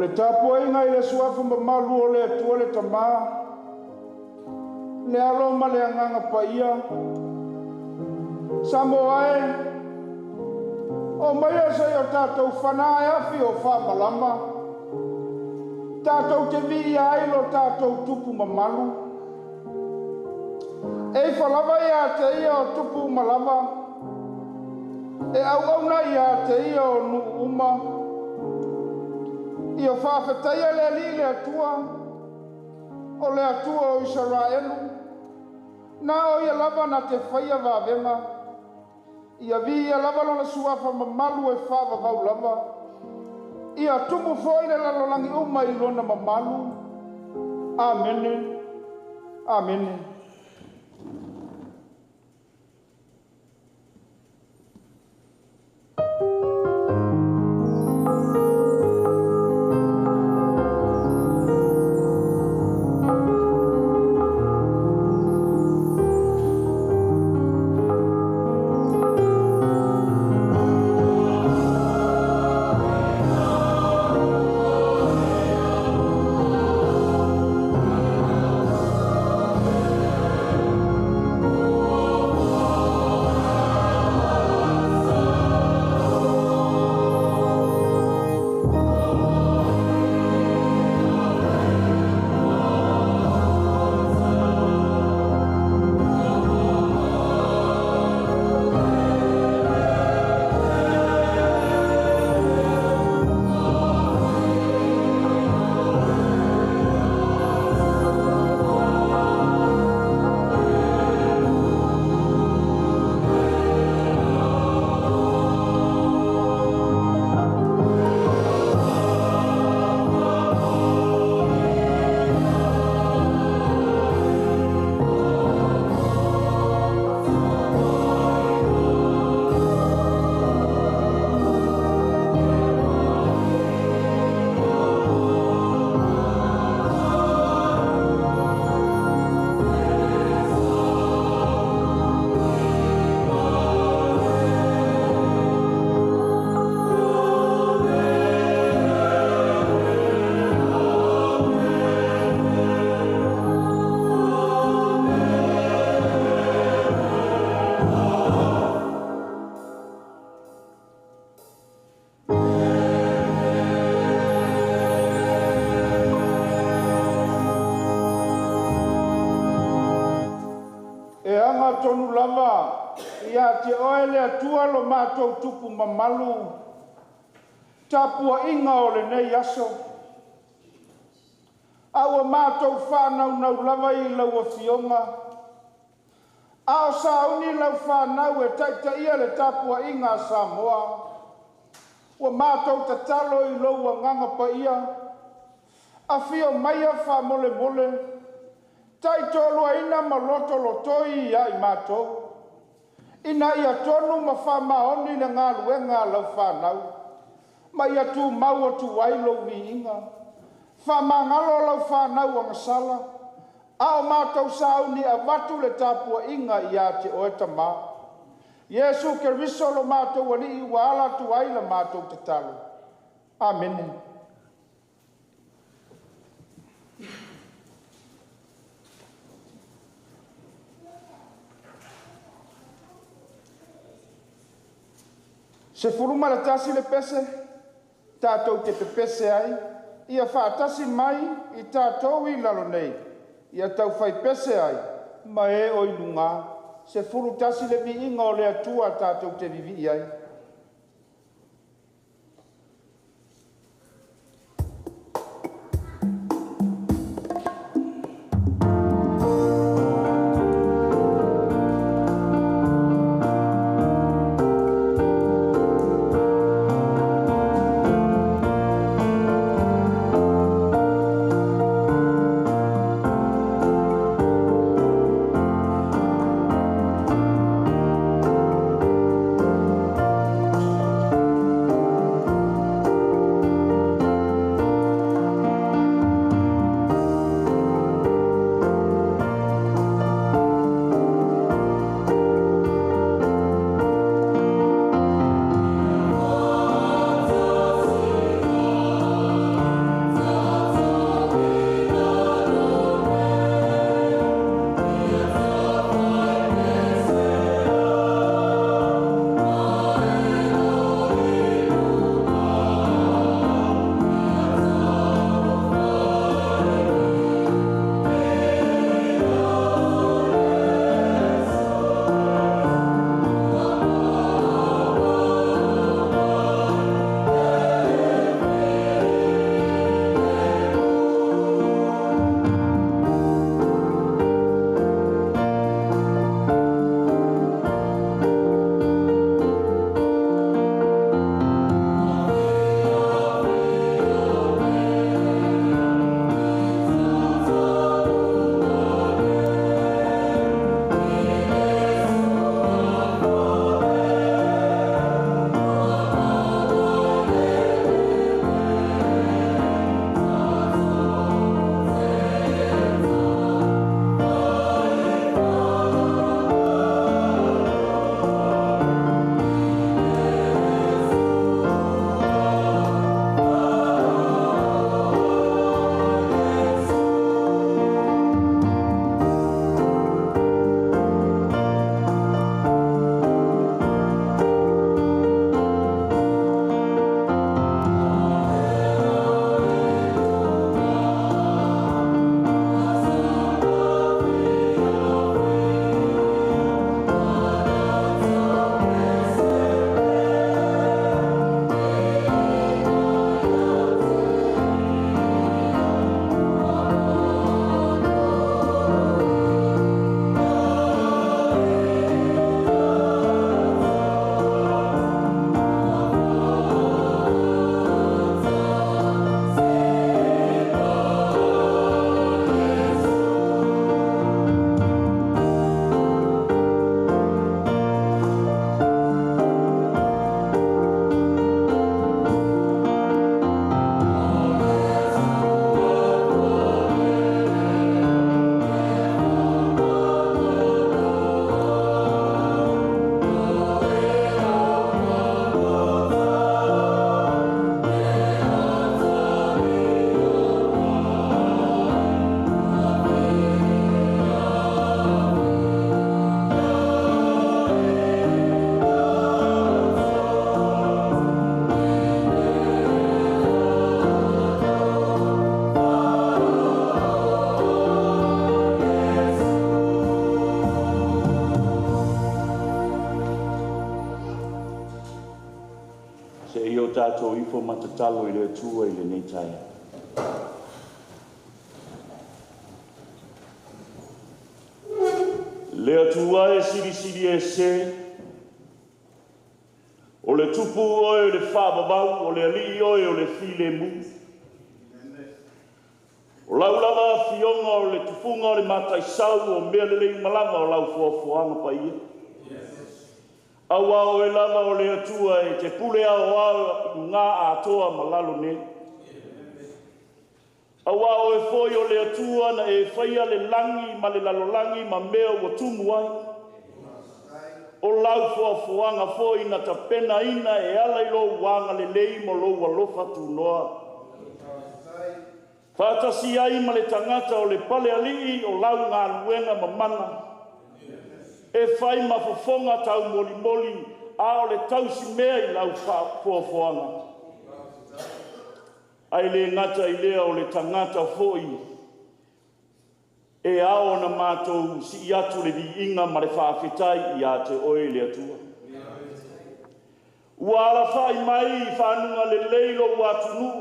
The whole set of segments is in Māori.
le tapua inga i le suafa mamalu o le atua le tamā. Le alo ma le anganga pa ia. Sa mo ai, o mai asa i o tātou whanā e awhi o wha malama. Tātou te vi ai lo tātou tupu mamalu. E whalawa ia te ia o tupu malama. E au na ia te ia o nu uma. I o whawhataia le li le atua. O le atua o Israelu. Na o ia lava na te whaia wawenga. Ia vi ia lava lona suafa mamalu e whawavau lava. Ia tumu foi le lalolangi uma i lona mamalu. Amene. Amene. Tonu lava ia te oe le atua lo mātou tupu mamalu tapua inga o le nei aso aua mātou whanau nau lava i lau a fionga ao sauni lau whanau e taita ia le tapua inga Samoa ua mātou tatalo i lau a nganga pa ia a fio maia wha mole mole tai tolua ina ma loto lotoi ia i mātou. Ina ia tonu ma wha maoni le ngā luenga lau whanau. Ma ia tū mau atu wailo mi inga. Wha mangalo lau whanau ang sala. Ao mātou sauni a watu le tāpua inga ia te oeta mā. Yesu ke riso lo mātou wali i wala tu waila mātou te talo. Amen. Se furuma la tasi le pese, tātou te pepese ai, ia whaatasi mai i tātou i lalo nei, ia tau whai pese ai, ma e o inunga, se furu tasi le vi inga o le atua tātou te vivi ai. tātou ifo matatalo i le tua i le nei tai. Le atua e siri e se, o le tupu oe o le whababau, o le ali oe o le file mu. O lau lava fionga o le tufunga o le matai sau o mea le lei malanga o lau fuafuanga pa ia. Awa o e lava o le atua e te pule ao ao ngā atoa malalo ne. Awa o e foi o le atua na e whaia le langi ma le lalolangi ma mea ua tumu ai. O lau fuafuanga foi na ta pena ina e ala ilo wanga le lei mo lo walofa tu noa. Whātasi ai ma le tangata o le pale alii o lau ngā luenga ma mana. E whai ma fofonga tau moli moli a o le tausi mea i lau fuafuanga. Ai le ngata i lea o le tangata foi. E ao na mātou si i atu le vi inga ma le whaafetai i a te oe le atua. Ua ala whai mai i whanunga le leilo wa tunu.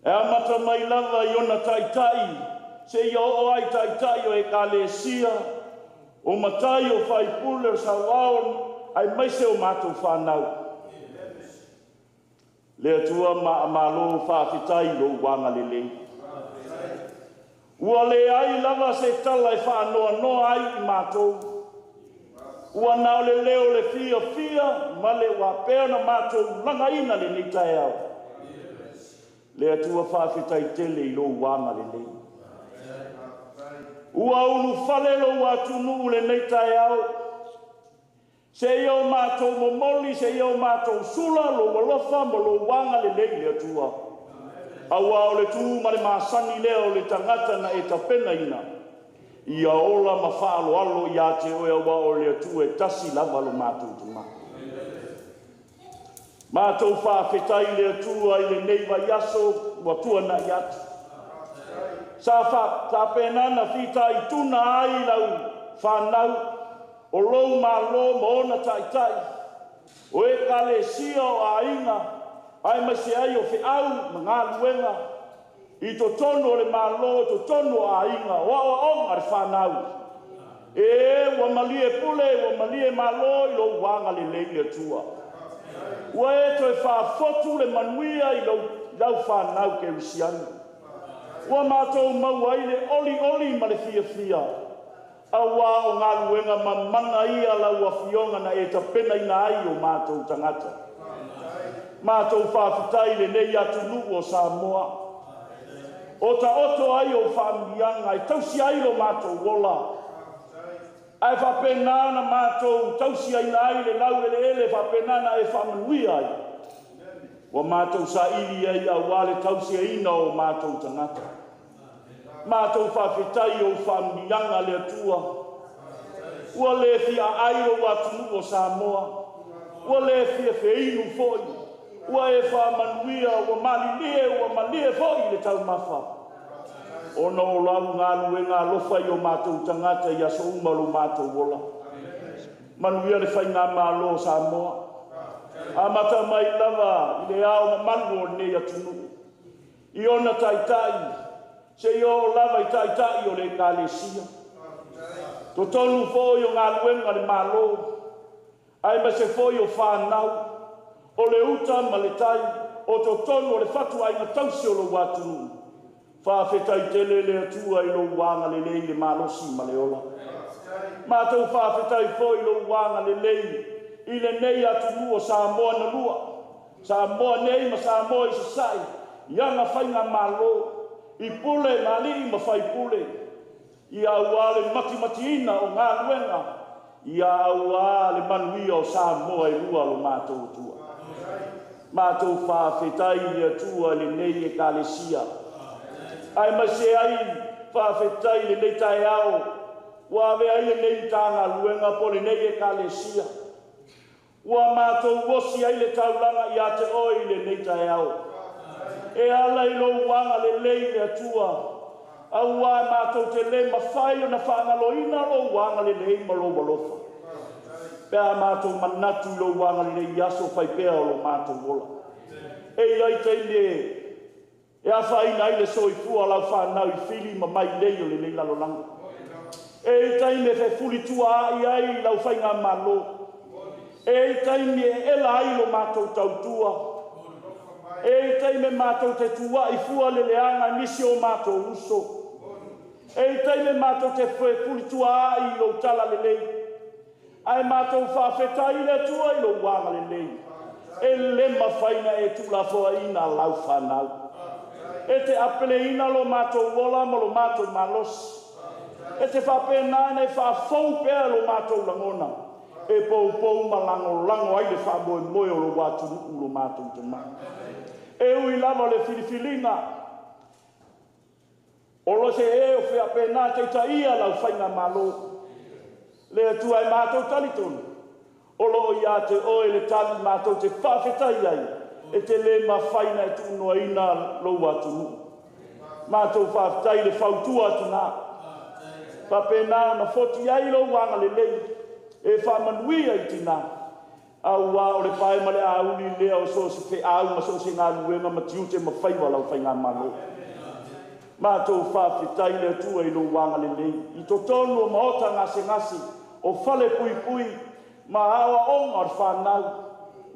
E amata mai lava i ona taitai, se i o ai taitai o e kalesia, o matai o whai pule o sauaon, ai maise o mātou whanau. Le atua ma lo whawhitai lo wanga le lei. Ua le ai lava se tala e whanoa noa ai i mātou. Ua nao le leo le fia, ma le wapea na mātou langa ina le nitai au. Le atua whawhitai tele i lo wanga le lei. Ua unu whale lo watunu le neitai au. Se iau mātou momoli, se iau mātou sula, lo walofa mo lo wanga le lei le atua. Aua o le tū ma le māsani lea o le tangata na e tapena ina. Ia ola ma whaalo alo i a te oe aua o le atua e tasi lava lo mātou tuma. Mātou whawhetai le atua i le neiva yaso wa tuana i atu. Sa whapenana whita i tuna ai lau whanau o lou malo mo ona taitai. O e kale sia o a inga, ai masi ai o whiau ma ngā luenga. I to tono le malo, to tono a inga, o onga re whanau. E wa malie pule, wa malie malo i lo wanga le leile atua. Ua e toi whaafotu le manuia i lau whanau ke risianu. Ua mātou maua i le oli ma le fia. Awa o ngā luenga ma mana ia lau a fionga na e ta pena ina ai o mātou tangata. Mātou whawhitai le nei atu nu o Samoa. O ta oto ai o whaamianga e tausi ai lo mātou wola. Ai whapenana mātou tausi ai na ai le lau ele whapenana e whamanui ai. Wa mātou sa ili ai a wale tausi ina o mātou tangata. Mātou whawhitai o whaamianga le atua. Ua le fia ai o watunu o Samoa. Ua le fia feinu foi. Ua e whamanuia ua malie foi le tau mawha. Ona o lau ngā luenga lofa i o mātou tangata i aso umaru mātou wola. Manuia le whai ngā mālo Samoa. Amata mai lava i le ao ma manu o nei atunu. I ona taitai, se i o lava i taitai o le kalesia. To tonu foi o ngā luenga le mālo. Ai ma se foi o whanau. O le uta ma le tai, o to tonu o le whatu ai ma tausi o lo watunu. Whawhetai tele le atua i lo wanga le lei le malosi ma le ola. Mātou whawhetai foi lo wanga le lei i le nei atu lua Samoa na lua. Samoa nei ma Samoa i sasai. Ianga whainga malo. I pule ma li ma whai pule. I aua le mati ina o ngā luenga. I aua le manuia o Samoa i lua lo mātou atua. Mātou whawhetai le atua le nei e kalesia. Ai ma se ai whawhetai le nei tai ao. Wa ve ai le nei tanga luenga po le nei e kalesia. Wa mātou wosi ai le taulanga i a te oi le nei tai au. E ala i lo wanga le lei le atua. Au wa mātou te le mawhai o na whangaloina lo wanga le lei ma lo walofa. Pea mātou manatu lo wanga le yaso fai pea o lo mātou wola. E ai teile e a whaina i le soifua lau whanau i whili ma mai lei o le leila lo langa. E taime fe fuli tua ai ai lau whainga malo. E taime e la ai lo mātou tautua. E taime mātou te tua i fua le leanga nisi o mātou uso. E taime mātou te fuli tua ai lo tala le lei. Ai mātou whawhetai le tua i lo wanga le lei. E lema whaina e tula foa ina lau whanau. E te apele ina lo mātou wola ma lo mātou malos. E te whapena nei whawhau pēr lo mātou langona. E pou ma lango ai le whamoe moe o lo watu nuku lo mātou te mā. E ui lava le filifilina. O lo se e o whapena te taia lau whainga malo. Le atua e mātou talitonu. O lo ia te oe le tali mātou te whawhetai ai. E te le ma whaina e tunoa ina lo watu nuku. Mātou whawhetai le whautua tuna. Whapena na foti ai lo wanga le lei. E whamanuia i tina. Au wā o le pae male a uli lea o so se fe au ma so se ngā luenga ma tiu te ma whaiwa lau whainga malo. Mātou whawhetai le atua i lo wanga le lei. I to tonu o maota ngase o whale pui ma awa onga o whanau.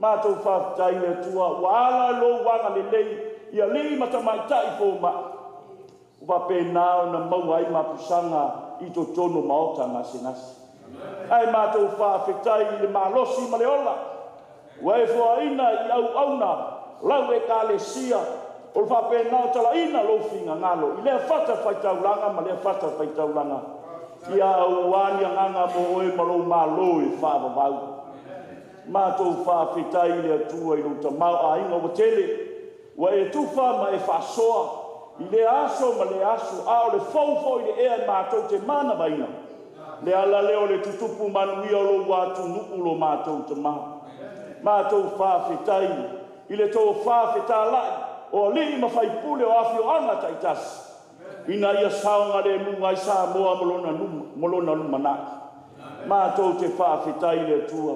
Mātou whawhetai le atua wa ala lo wanga le lei. Ia li matamaitai fō ma. Wapena na mau ai mapusanga i to tono maota ngase. Ai mātou whawhetai le malosi ma le ola. Wai fua ina i auna, lau e ka le sia, o whapena o tala ina lo finga ngalo. I lea whata whaitaulanga ma lea whata whaitaulanga. Ia au wānia nganga mo oe malo malo i whawawau. Mātou whawhetai le atua i luta mau a inga o tele. Wa e tuwha ma e whasoa. I le aso ma le aso, a o le fau i le ea mātou te mana maina. Le ala leo le tutupu manuia o lo watu nuku lo mātou te maha. Mātou whawhetai, i le tō whawheta lai, o li ma whaipule o awhio anga taitasi. Ina ia saonga le munga i sa moa molona luma naki. Mātou te whawhetai le tua.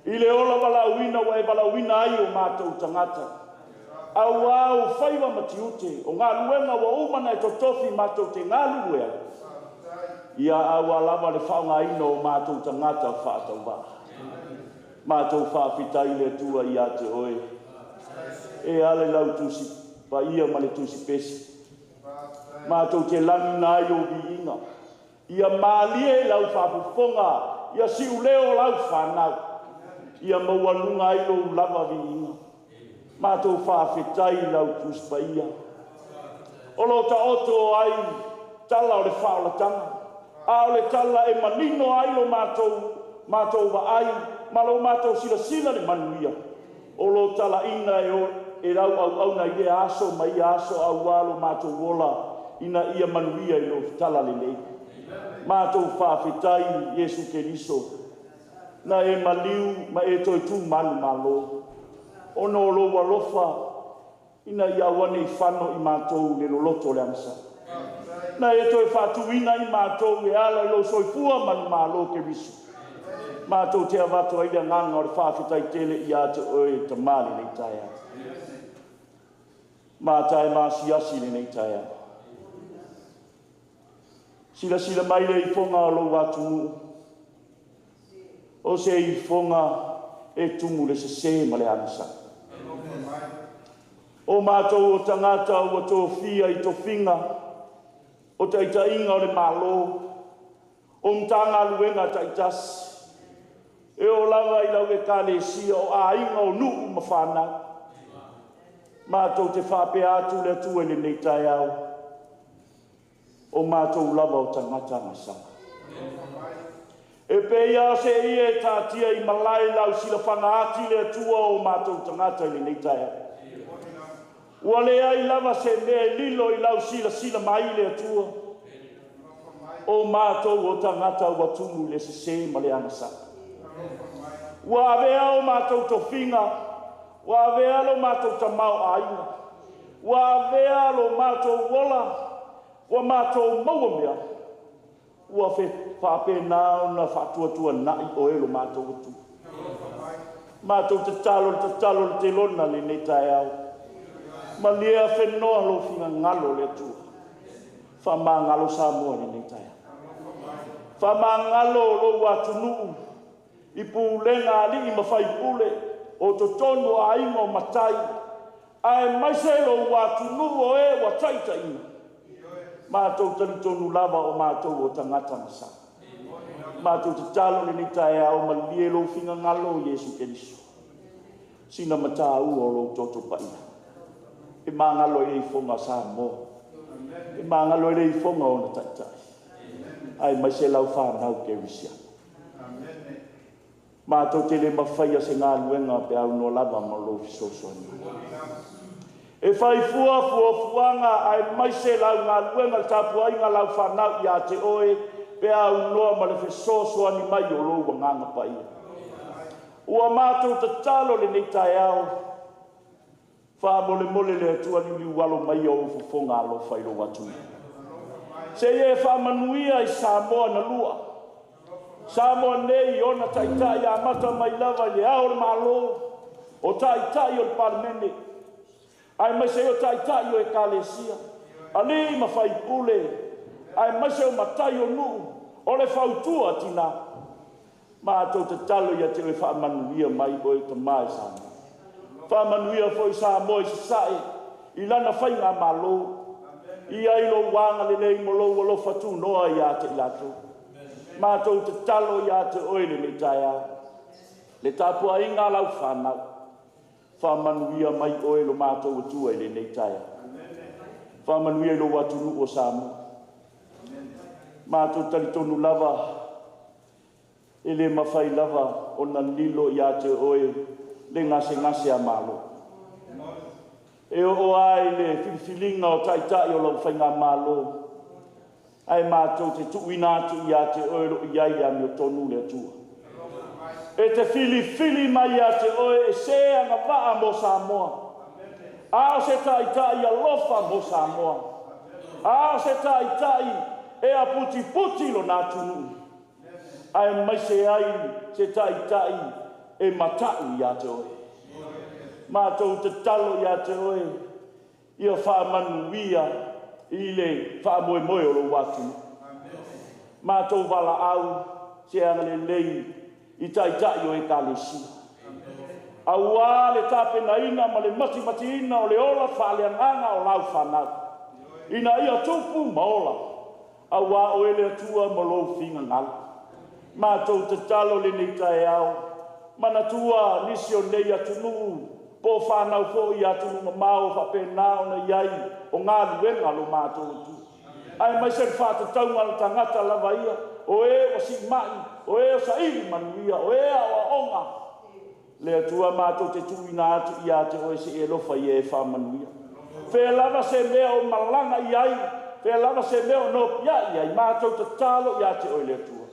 I le ola walauina wa e walauina ai o mātou tangata. Au whaiwa matiute, o ngā luenga wa umana e totofi mātou te ngā luea. Ia au alama le whaunga ino o mātou tangata whātau wā. Mātou whawhetai le tua i a te oe. E ale lau tusi, pa ia ma le tusi pesi. Mātou te langi nai o vi inga. Ia mālie lau whapufonga, ia siu leo lau whanau. Ia mauanunga ilo lava vi inga. Mātou whawhetai lau tusi pa ia. Olo ta oto ai, tala o le whaolatanga. A o le tala e manino ai lo mātou wa ai, ma lo mātou sila le manuia. O lo tala ina e rau au na i le aso, ma i aso au walo mātou wola, ina ia manuia i lo tala le lei. Mātou whawhetai Jesu Keriso, na e maliu ma e toi tū manu malo. Ono lo walofa, ina ia wane i whano i mātou le loloto le amsa. Na e toi whatuina i mātou e ala i lo soifua manu malo ke risu. Mātou te avato ai le nganga o le whawhetai tele i a te oe te mali nei taia. Mātai māsiasi nei taia. Sila mai le i fonga o lo watu mu. O se i fonga e tumu le se ma le ansa. O mātou o tangata o tō fia i tō finga. O taita inga o le malo, o mtanga luenga taitas, e o lava i lau e kale sia o a inga o nuku mawhana. Mātou te whape atu le tua le nei tai au, o mātou lava o tangata masanga. E peia se ia e tātia i malai lau sila whanga ati le tua o mātou tangata le nei tai au. Ua lea i lava se mea lilo i lau sila mai le atua. O mātou o tangata ua tumu le se ma le angasaka. Ua avea o mātou to finga. Ua avea lo mātou ta mau aina. Ua avea lo mātou wola. Ua mātou maua mea. Ua whapena na whatuatua nai o elo mātou atu. Mātou te talo te lona le nei tae au. Ma lea whennoa lo whina ngalo le atua. Whamā ngalo Samoa le nei tae au. Whamā ngalo lo watu nuu. I pūlenga ali i mawhai pule o to tonu a ingo matai. Ai maise lo watu nuu o e wa taita ina. Mātou tali tonu lava o mātou o tangata masa. Mātou te talo le ni tae au ma lie lo whinga ngalo Yesu Keriso. Sina mata u o lo toto paina. E mā ngalo e fonga Samoa. E mā ngalo e fonga o na taitai. Ai maise lau whanau Kerisia. Mātou te le mawhaia se ngā luenga pe au no lava ma lo fisosoani. E whai fuanga ai maise lau ngā luenga tapua inga lau whanau i a te oe pe au noa ma le fisosoani mai o lo wa nganga paia. Ua mātou te talo le nei tae au. Wha mole le atua ni walo mai o ufufonga alo whairo watu. Se e wha manuia i Samoa na lua. Samoa nei ona taitai a mata mai lava le aore malo. O taitai o le parmene. Ai maise o taitai o e kalesia. Ali ma whai pule. Ai maise o matai o nuu. O le whautua tina. Mātou te talo ia te whaamanuia mai o e te mai Samoa. Whaamanuia fo i Samoa i sae. I lana whainga malo. I ailo wanga le lei molo walo fatu noa i a te lato. Mātou te talo i a te oile me tai au. Le tapua inga lau whanau. Whaamanuia mai oilo mātou atua i le nei tai au. Whaamanuia ilo watunu o Samoa. Mātou talitonu lava. Ele mawhai lava o na lilo i a te oe le ngase a malo. E o ai le whiwhilinga o taitai o lau whainga malo. Ai mātou te tuuina atu i a te oe ro i ai a mio tonu le atua. E te fili mai a te oe e se anga waa mo Samoa. Ao se taitai a lofa mo Samoa. Ao se taitai e a puti lo nā tunu. Ai maise ai se taitai e matau i a te oe. Mātou te talo i a te oe. Ia whaamanuia i le whaamoe o lo watu. Mātou wala au se anga le lei i taitai o e kalesia. Au a le tāpena ina ma le mati ina o le ola whaaleanganga o lau whanau. Ina ia tupu ma ola. Au a o ele atua ma lo whinga ngala. Mātou te talo le nei tae au. Mana tua nisi o nei atunu. Po whanau fo i atunu ma mao whapena o na iai. O ngā luenga lo mātou atu. Ai mai se whātataunga le tangata lava ia. O e o si mai. O e o sa iri manuia. O e a onga. Le atua mātou te tuina atu i a te oe se e lofa i e whamanuia. Whea lava se mea o malanga i ai. Whea lava se mea o no pia i ai. Mātou te talo i a te oe le atua.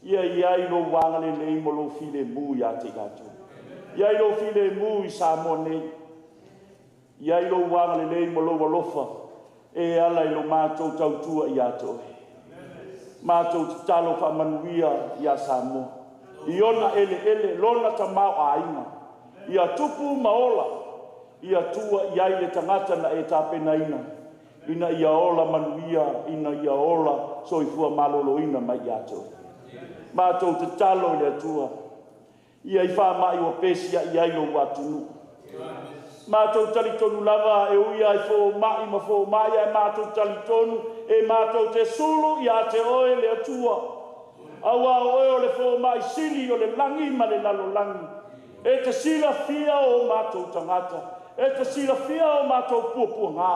Ia iai lo wanga le lei mo lo file mu i a te gato. Iai lo file mu i Samoa nei. Iai lo wanga le lei mo lo walofa. E ala i lo mātou tautua i a te oe. Mātou te talo whamanuia i a Samoa. I ona ele, lona ta mau a inga. Ia tupu maola. Ia tua iai le tangata na e tāpena ina. Ina ia ola manuia, ina ia ola soifua malolo ina mai i a te oe. Mātou te talo i atua. Ia i whamai o pesia i ailo watunu. Mātou talitonu lava e uia i fo mai ma fo mai e mātou talitonu e mātou te sulu i a te oe le atua. Aua oe o le fo mai sili o le langi ma le lalo langi. E te sila fia o mātou tangata. E te sila fia o mātou puapua ngā.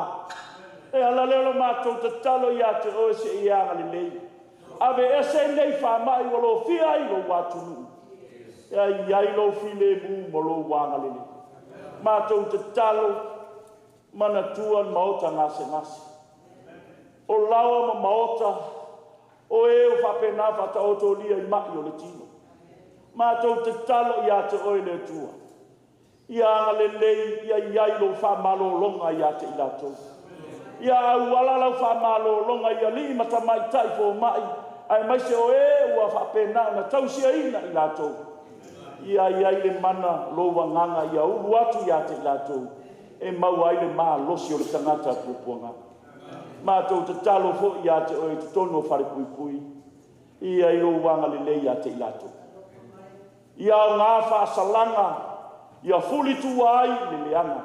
E ala lelo mātou te talo i a te oe se i anga le lei. Ave ese nei whamai o lo fia i lo watunu. Ia iai lo file mu mo lo wanga lele. Mātou te talo mana tuan maota ngase. O lawa ma maota o e o whapena whata o tō lia i mai o le tino. Mātou te talo i a te oe le tua. Ia anga lelei ia iai lo whamalo longa i a te ilatou. Ia au ala lau whamalo longa i a li matamai tai fo mai. ai mai se o e ua whapena na tausia ina I lātou. Ia le mana lo wanganga ia ulu atu ia te lātou. E mau ai le maa losi o le tangata pupuanga. Mātou te talo fo ia te oe te tono whare pui pui. Ia I lo wanga le lei ia te lātou. Ia o ngā whaasalanga. Ia fuli tua ai le leanga.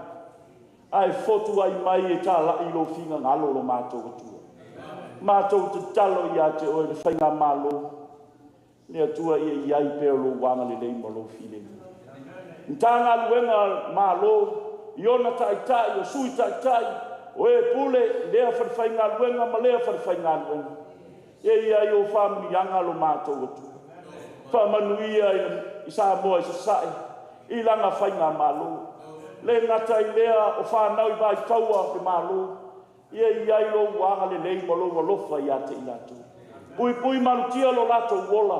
Ai fotu ai mai e tala I lo finga ngalo lo mātou atua. Mātou te talo ia te oe le whainga malo. Le atua ia iai peo lo wanga le lei malo file. Ntanga luenga malo. Iona tai o sui tai. O e pule lea whainga luenga ma lea whainga luenga. Ia o whamianga lo mātou atua. Whamanuia I sa moa I sa sae. I langa whainga malo. Le ngata I lea o whanau I vai taua pe malo. Ia lo wanga le lei malo walofa ia te ilato. Pui manutia lo lato wola.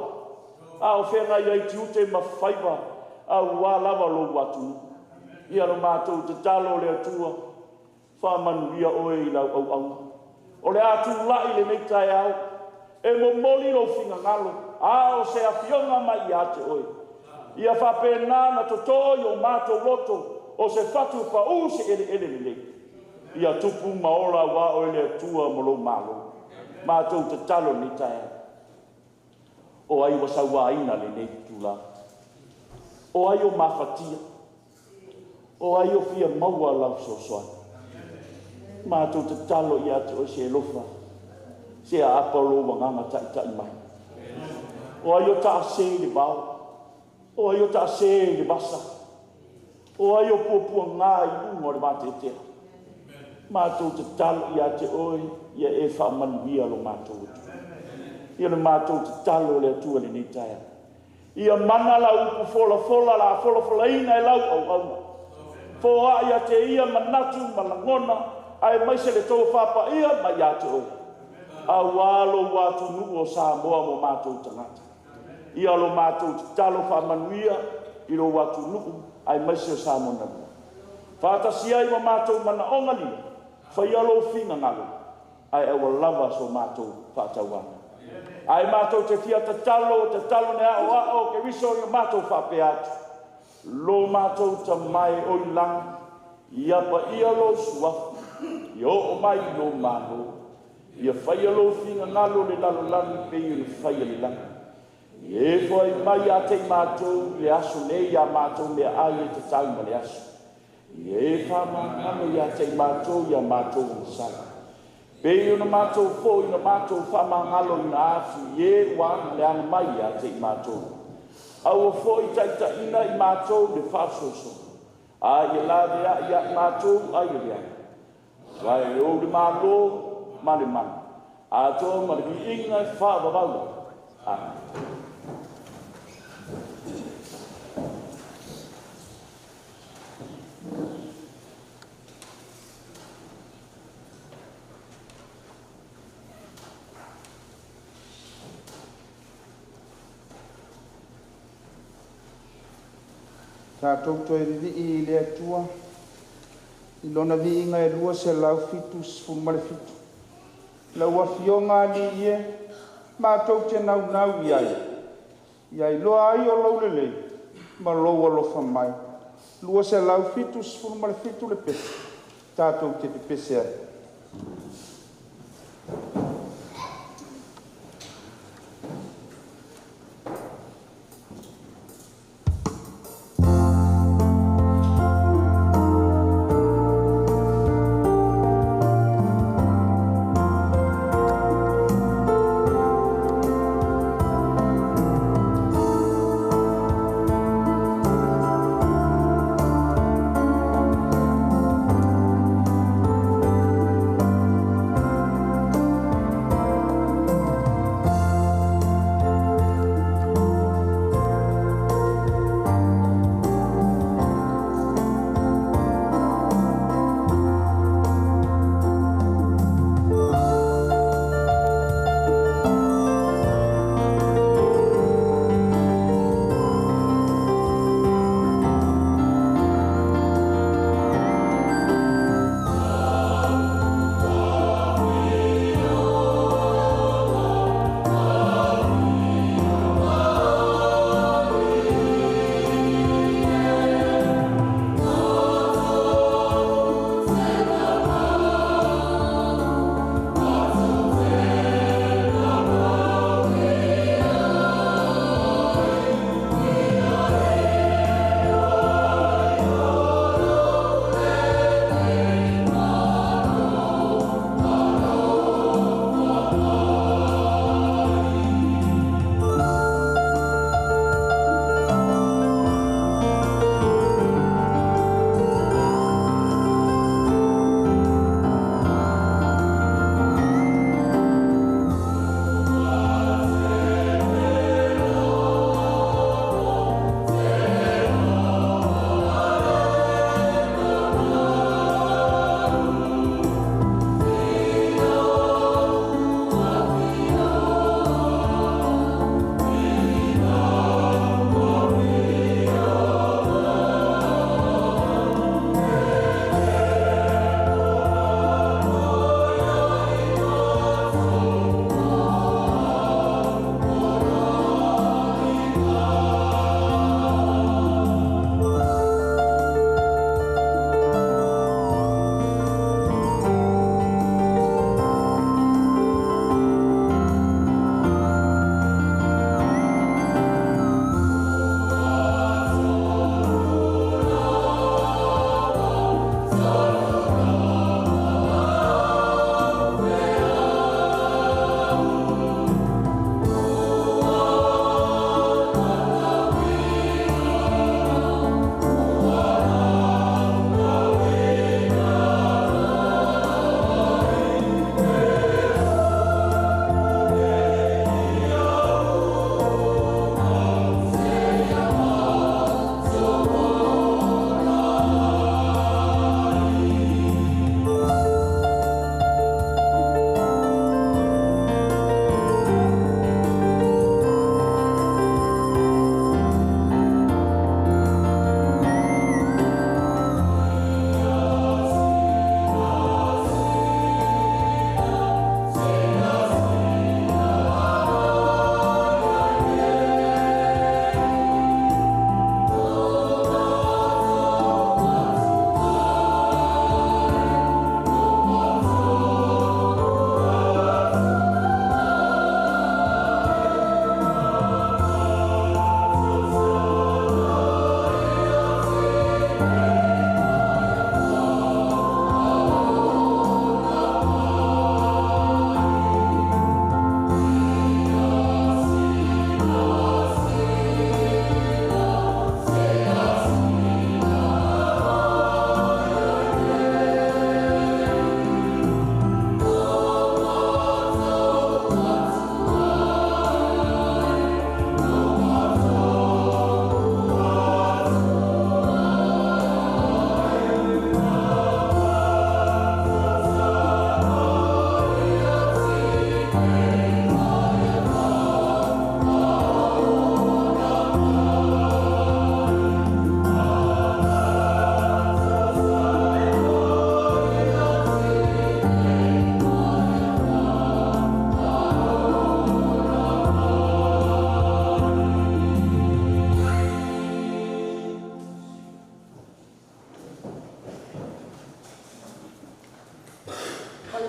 A o whenga ia I tiute ma whaiva. A ua lava lo watu. Ia lo mātou te talo le atua. Whamanuia oe I lau au. O le atu lai le meitai au. E mo moli lo finga ngalo. A o se awhionga mai ia te oe. Ia whapena na totoi o mātou loto. O se whatu pa u se ele le. Ia tupu maora wa o le atua molo malo. Mātou te talo ni tae. O ai wasawa ina le nei tula. O ai o mawhatia. O ai o fia maua lau sosoan. Mātou te talo ia te o se lofa. Se a apalo wanganga tai mai. O ai o ta se le bao. O ai o ta se le basa. O ai o pupua ngā I ungo le mate tea. Mātou te talo ia te oi, ia e whamanuia lo mātou atu. Ia le mātou te talo le atua le nei taia. Ia mana la upu fola la fola ina e lau au. Foa ia te ia manatu malangona, ai maise le tau whapa ia mai ia te oi. A walo watu nuu o Samoa mo mātou tangata. Ia lo mātou te talo whamanuia, I lo watu nuu, ai maise o Samoa nanu. Whātasia I wa mātou mana ongali, whai alo whina ngalo, ai awa lava so mātou whātauana. Ai mātou te fia te talo ne ao ke wiso I mātou whape atu. Lo mātou ta mai o I lang, ia pa ia lo suafu, I o mai lo mālo, ia whai alo whina ngalo le lalo lani pe I le whai le lani. E fwai mai a te mātou le aso ne ia mātou le ai te tauma le aso. E whamangano ia te mātou ia mātou nsai. Pei una mātou fo ina mātou whamangalo ina atu e wana le ana mai a te mātou. Au fo I taita ina I mātou le whasoso. A ia la rea ia mātou a ia rea. Vai o le mālo male male. A tō male ki inga whaavavaula. Amen. Tātou toi rivi I le atua. I lona vi inga e lua se lau fitu sfumare fitu. Lau awhionga li ie. Mātou te nau iai. Iai loa ai o lau lelei. Ma loa lofa mai. Lua se lau fitu sfumare fitu le pese. Tātou te pese ai.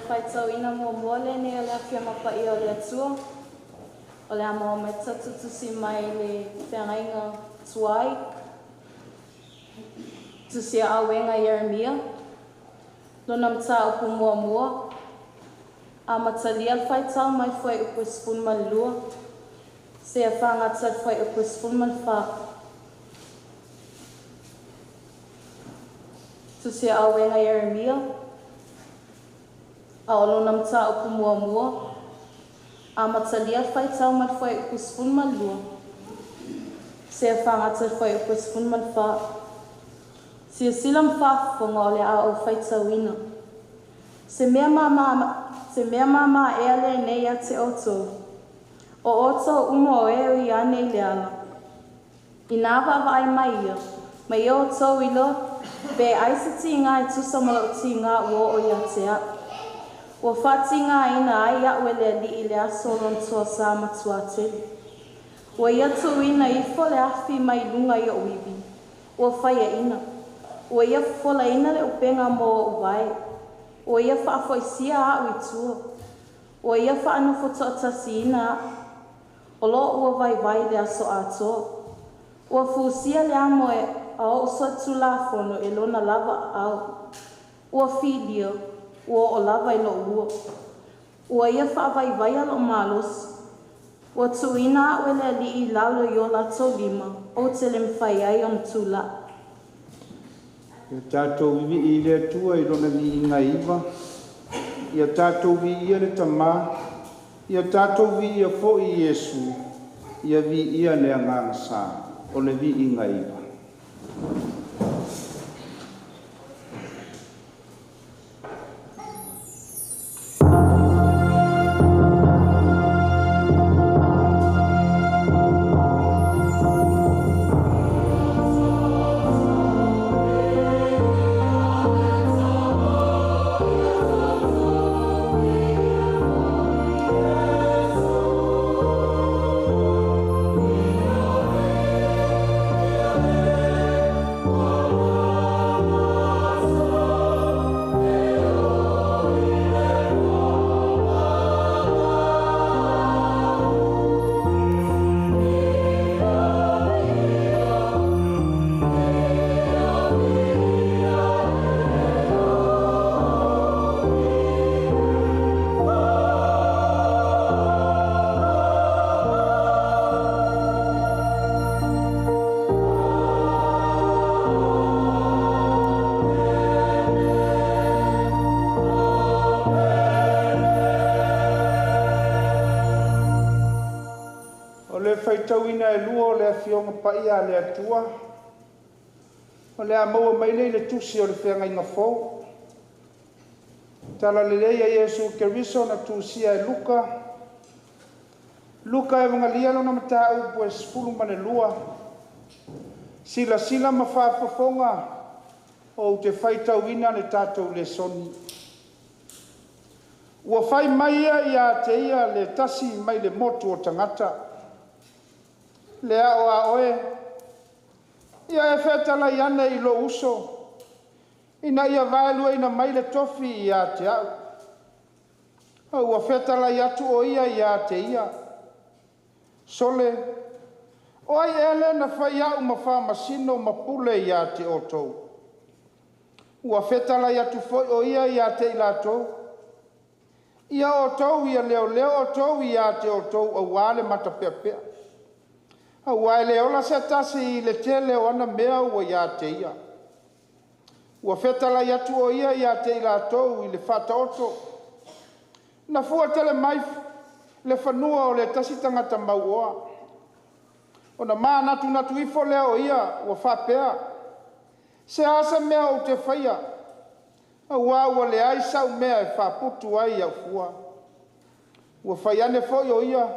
whaitau ina mua mole ne o le afia mapai o le atua. O le ama o me tatu tusi mai le whengainga tuai. Tusi a awenga Yeremia. Lona mta upu mua mua. A matalia le whaitau mai fwai upu spun man lua. Se a whangata fwai upu spun man wha. Tusi a awenga Yeremia. A lona mta upu mua mua. A matalia le whaitau mai fwai upu spun man lua. Se a whangata fwai upu spun man wha. Se sila mwhafonga o le a o whaitau ina. Se mea mama e ale nei a te oto. O oto umo o eo i ane i le ala. I nā wawai mai ia. Mai o tau i lo. Be aisa ti ngā e tusa mala o ti ngā ua o ia te a. Ua whati ngā ina ai a ue le li i le aso ron toa sa matua te. Ua ia tu ina i fo le afi mai lunga i o wibi. Ua whaia ina. Ua ia fola ina le upenga mo o vai. Ua ia whaafoisia a ui tua. Ua ia whaanofo toa tasi ina. O lo ua vai vai le aso a toa. Ua fusia le amoe a o so tula fono e lona lava au. Ua fidio. Ua o lava i lo ua. Ua ia whaavai vai alo malos. Ua tuina a ue le li i lalo i o lato lima. O te le mwhai ai on tula. Ia tātou vivi i le atua i rona ni inga iwa. Ia tātou vi ia le tamā. Ia tātou vi ia fo i Yesu. Ia vi ia le anganga sā. O le vi inga iwa. Tauina e lua o le afionga pai a le atua. O le a maua mai nei le tusi o le whenga inga fau. Tala le leia Yesu Keriso na tusia e Luka. Luka e vangalia lona mata upu e spulu mane lua. Sila ma whaafafonga o te whai tauina le tātou le soni. Ua whai maia ia te ia le tasi mai le motu o tangata. Le ao a oe. Ia e whetala i ane i lo uso. Ina ia vaelua ina mai le tofi i a te au. Ua whetala i atu o ia i a te ia. Sole. Oi ele na whai au ma whamasino ma pule i a te otou. Ua whetala i atu foi o ia i a te ilatou. Ia otou ia leo otou i a te otou au wale mata pepea. Ua le ola se tasi le tele o ana mea ua ia te ia. Ua whetala i atu o ia i a te ilatou i le whata oto. Na fua tele mai le whanua o le tasi tangata mauoa. O na maa natu ifo leo ia ua whapea. Se asa mea o te whaia. Ua le aisa o mea e whaputu ai au fua. Ua whaiane foi o ia.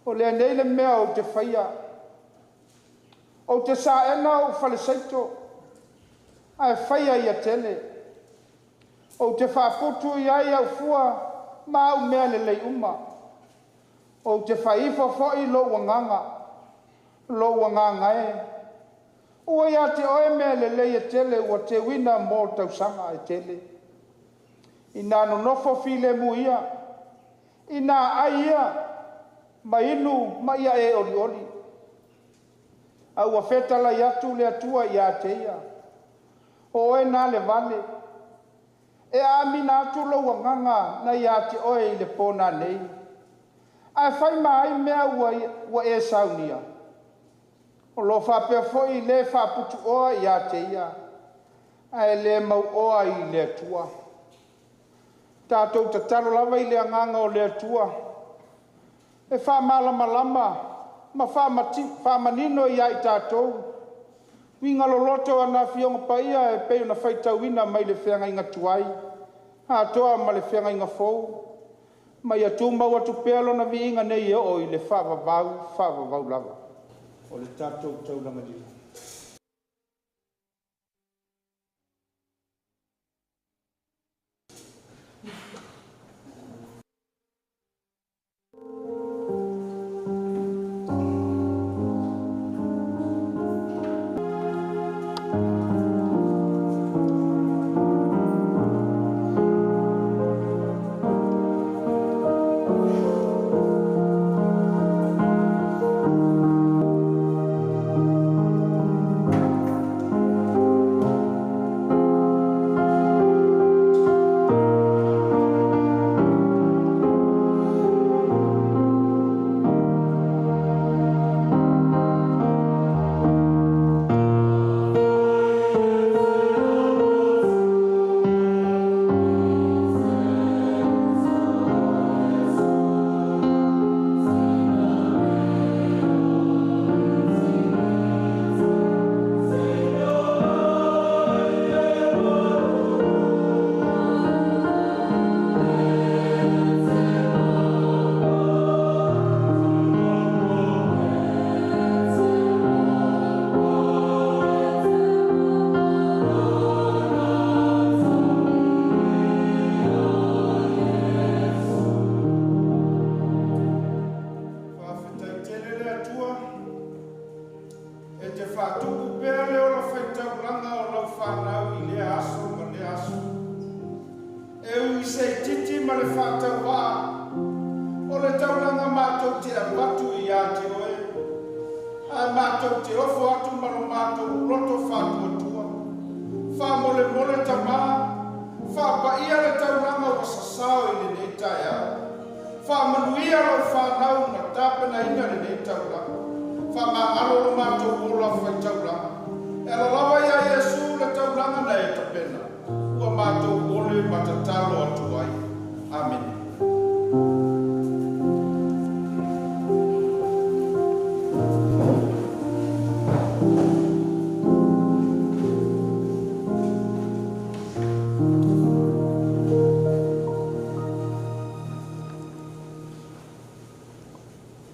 O le anei le mea o te whaia. O te saena o whalesaito. Ai whaia ia tele. O te whaputu i ai au fua. Maa o mea le lei uma. O te whaifo foi lo wanganga. Lo wanganga e. Ua ia te oe mea le lei e tele. Ua te wina mō tausanga e tele. ina nonofo file muia ina aia mainu maia e oli oli au afeta la yatu le atua ia teia o e na le vale e amina atu lo wanganga na ia te oe le pona nei a fai mai mea ua e saunia o lo fa pe foi le fa putu oa ia teia a le mau oa i le atua tātou te talo lava i le anganga o le atua. E wha malama lama, ma wha manino i ai tātou. Winga loloto ana fionga paia e peo na whaitauina mai le whianga inga tuai. Ha toa ma le whianga inga fou. Mai atumba watu pealo na vi inga nei o i le whavavau lava. O le tātou taulanga dira.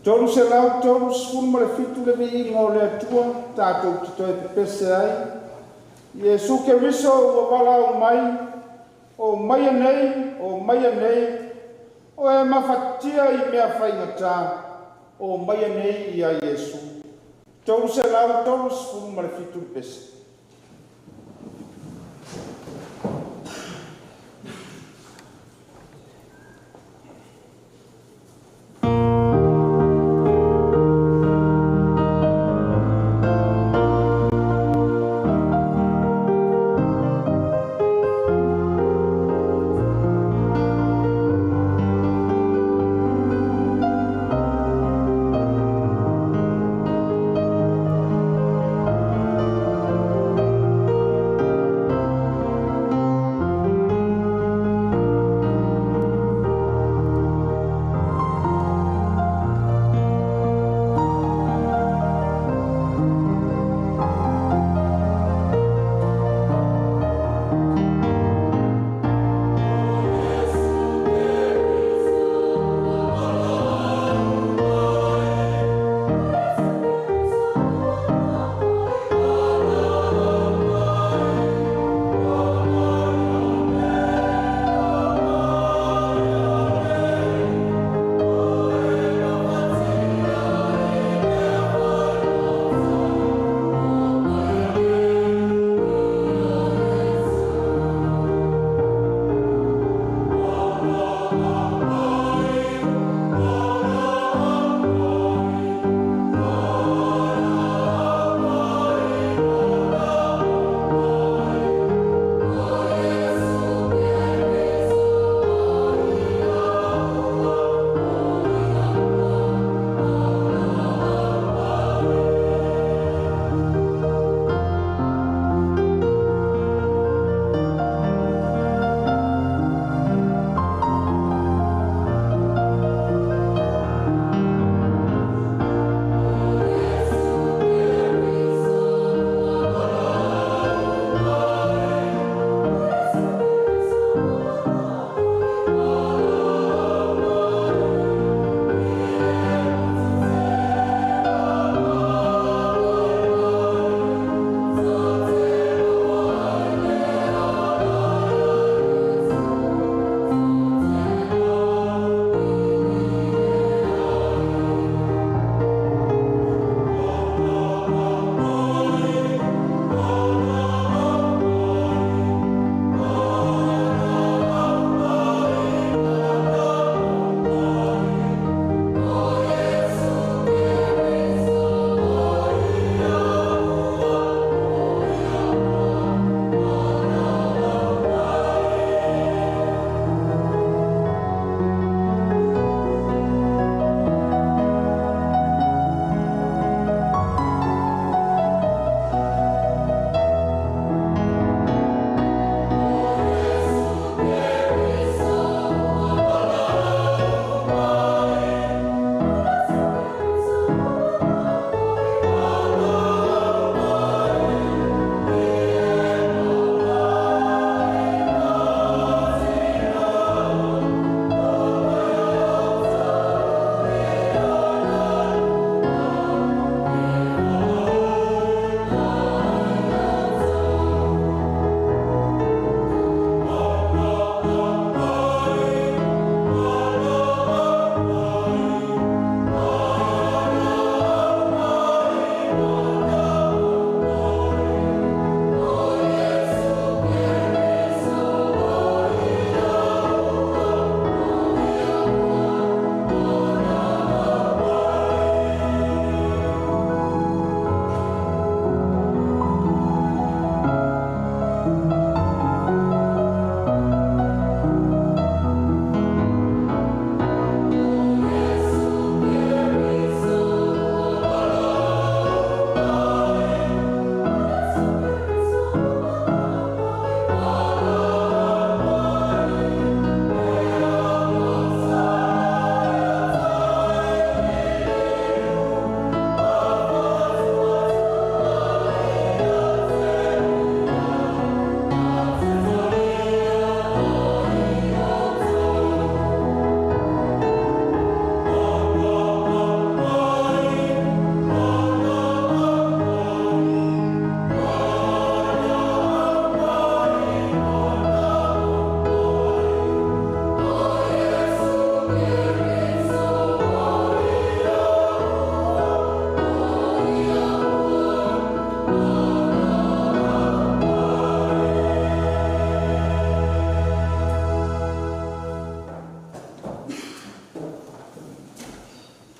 Tolu se lau tolu sfun ma le fitu le vi inga o le atua, tātou te toi pepese ai. Iesu ke riso ua wala o mai nei, o e mawhatia i mea whaingata, o mai nei i a Iesu. Tolu se lau tolu sfun ma le fitu le pese.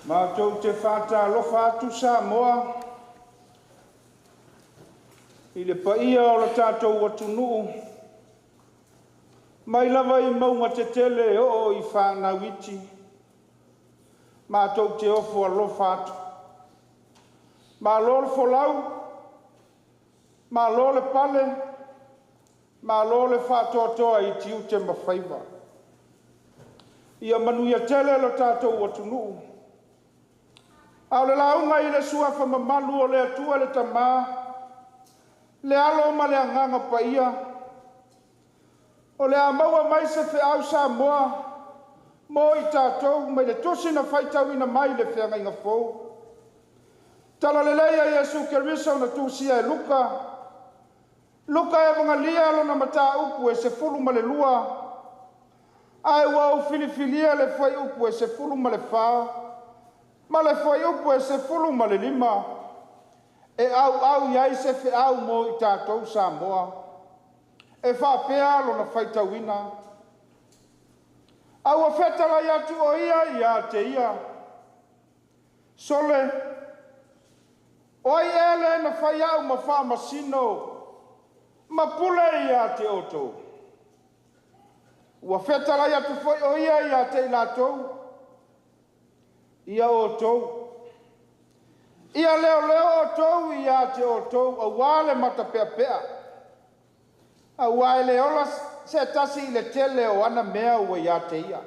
Mātou te whātalofa atu Samoa. I le paia o le tātou atunuu. Mai lava I maunga te tele o I whanawiti. Mātou te ofo alofa atu. Mā lo le folau. Mā lo le pale. Mā lo le whātoatoa I tiu te mawhaiva. Ia manuia tele lo tātou atunuu. Au le launga I le suafa mamalu o le atua le tamā. Le alo ma le anganga pa ia. O le amaua mai se fe au Samoa. Mo I tātou mai le tosi na whaitauina mai le whianga inga fōu. Tala le leia Iesu Kerisa o na tūsia e luka. Luka e mga lia alo na mata upu e se fulu ma le lua. Ai wau filifilia le fai upu e se fulu ma le wha. Ma le fai upu e se fulu ma le lima. E au iai se fe au mo I tātou Samoa. E whapea lo na whaitauina. Au a whetala I atu o ia te ia. Sole. Oi ele na whai au ma wha masino. Ma pule ia te oto. Ua whetala I atu whai o ia te ilatou. Ia oto. Ia leo otou ia te otou a wale mata pea pea. A wale ola se tasi I le tele o ana mea ua ia te ia.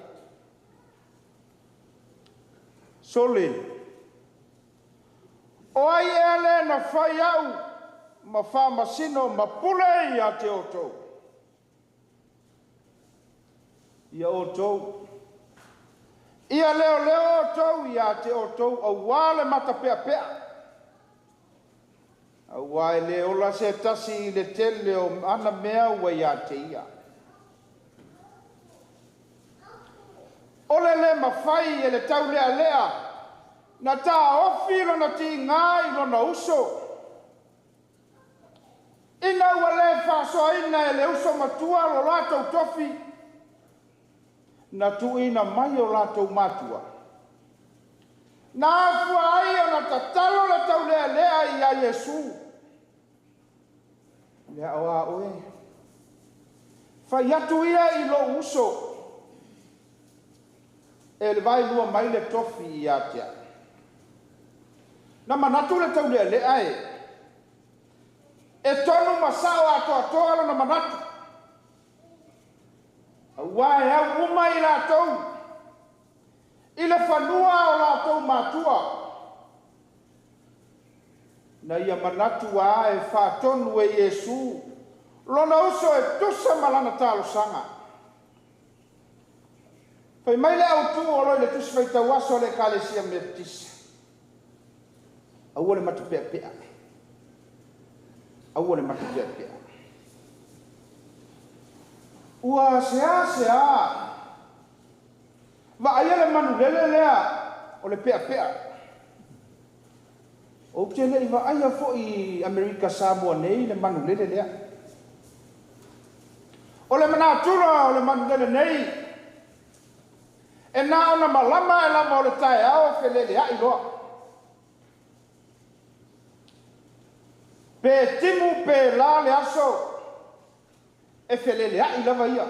Sole. Oi ele na whai au ma wha masino ma pule ia te otou. Ia otou. Ia leo otou ia te otou a wale mata pea pea. A wale ola se tasi I le tele o ana mea ua ia te ia. Ole le mawhai e le tau lea lea. Na tā ofi lo na ti ngai lo na uso. Ina ua le whasoa ina e le uso matua lo lātou tofi. Na tuina mai o lātou matua. Na afua ai o na tatalo le tau lea lea I a Iesu. Lea oa oe. Whai atu ia I lo uso. E le vai lua mai le tofi I atia. Na manatu le tau lea lea e. E tonu masao atoa lo na manatu. Wae au uma I lātou. I le whanua o lātou mātua. Na ia manatu a e whātonu e Iesu. Lona uso e tusa malana tālo sanga. Pai mai le au tu o loi le tusa fai tau aso le kālesia Metisa. Au le matu pea pea. Au le matu pea pea. Ua sea. Va aia le manu lele lea o le pea pea. O tele I va aia fo I Amerika Samoa nei le manu lele lea. O le manatura o le manu lele nei. E na ona malama e lama o le tae ao fe lele ai loa. Pe timu pe la le aso. E felele ai lava ia.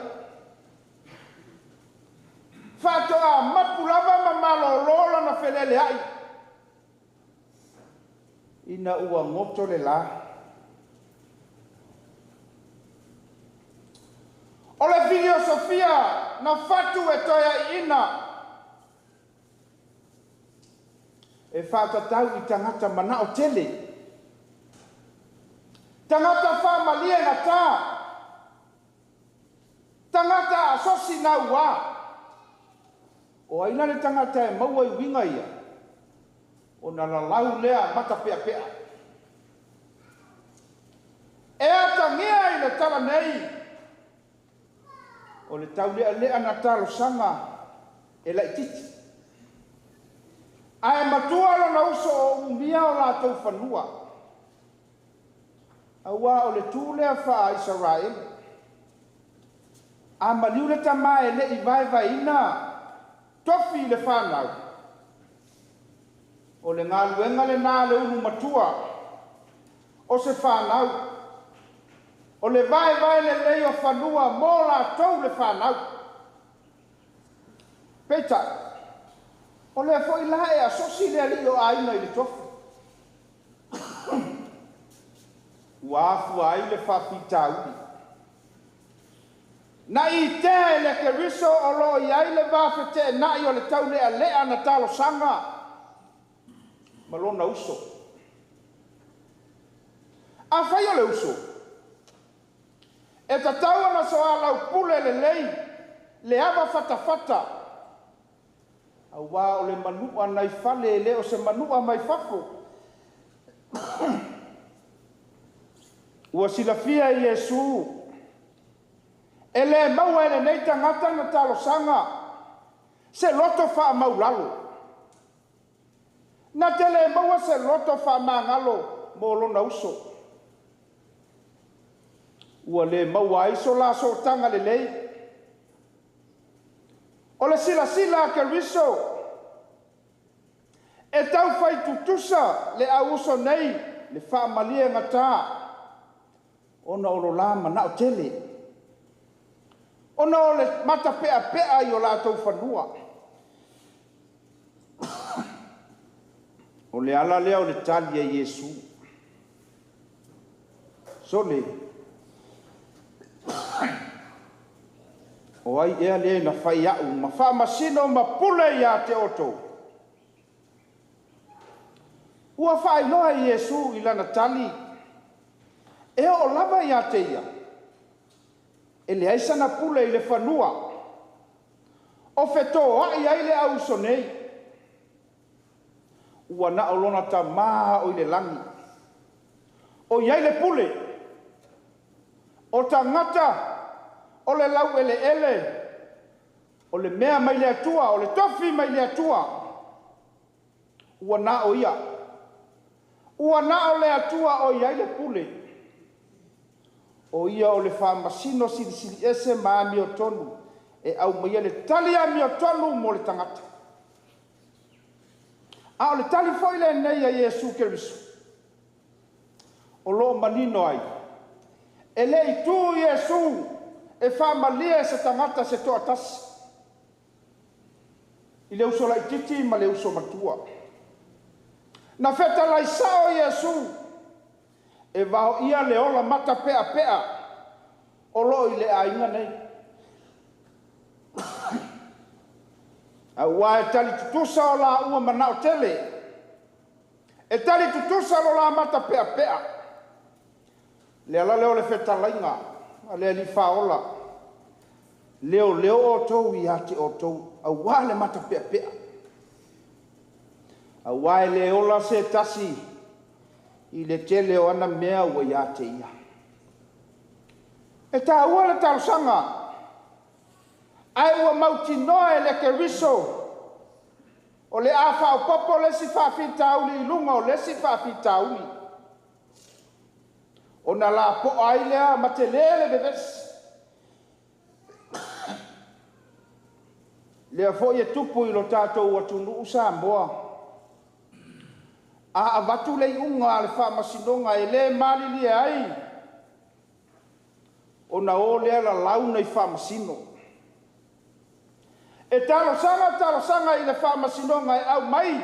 Whātoa mapu lava ma malo lola na felele ai. Ina ua ngoto le la. O le video Sofia na whatu e toia ina. E whātatau I tangata mana o tele. Tangata whamalia na tā. Tangata asosi na ua. O aina le tangata e maua I winga ia. O na lalau lea mata pea pea. E atangia I le tala nei. O le tau lea na talo sanga. E la ititi. Ae matua lo na uso o umia o la tau whanua. Aua o le tū lea wha Israel. A maliu le tama e le I vai ina tofi le whanau. o le galuega lenā le ulu matua o se fanau o le vaevae lelei o fanua mo latou le fanau peita o lea foʻi la e asosi le alii o aina i le tofu ua afu ai le faapitauli na i te le keriso o loo i ai le vafeteenaʻi o le tauleʻaleʻa na talosaga ma lona uso afai o le uso e tatau ana so alaupule lelei le ava fatafata auā o le manuʻa nai fale e lē o se manuʻa mai fafo ua silafia i iesu e lē maua e lenei tagata na talosaga se loto faamaulalo na te lē maua se loto faamagalo mo lona uso ua lē maua ai so lasoʻotaga lelei o le silasila a keriso e taufaitutusa le auso nei le faamalia gatā ona o lo la mana o tele ona o le mata peʻapeʻa i o latou fanua o le ala lea o le tali e iesu sole o ai ea lea ina fai aʻu ma faamasino ma pule iā te otou ua faailoa i iesu i lana tali e o lava iā te ia e leai sana pule i le fanua o fetoaʻi ai le auso nei ua naʻo lona tamā o i le lagi o iai le pule o tagata o le lau eleele o le mea mai le atua o le tofi mai le atua ua naʻo ia ua naʻo le atua o iai le pule o ia o le faamasino silisili ese ma amiotonu e aumaia le tali amiotonu mo le tagata a o le tali foʻi lenei a iesu keriso o loo manino ai e lē itu iesu e faamalia e se tagata se toʻatasi i le uso laʻitiiti ma le uso matua na fetalaisao iesu e vaoʻia le ola mata peʻapeʻa o loo i le aiga nei auā e tali tutusa o laʻua manaʻo tele e tali tutusa lo la mata peʻapeʻa le ala leo le fetalaiga a le alifaola leoleo outou iā te outou auā le mata peʻapeʻa auā e lē ola se tasi i le tele o ana mea ua iā te ia e tāua le talosaga ae ua mautinoa e le keriso o le a faʻopopo lesi faafitauli i luga o lesi faafitauli ona lapoʻo ai lea ma te lē le vevesi lea foʻi e tupu i lo tatou atunuu samoa a avatu le iʻuga a le faamasinoga e lē malilia ai ona ō lea lalauna i faamasino e talosaga i le faamasinoga e au mai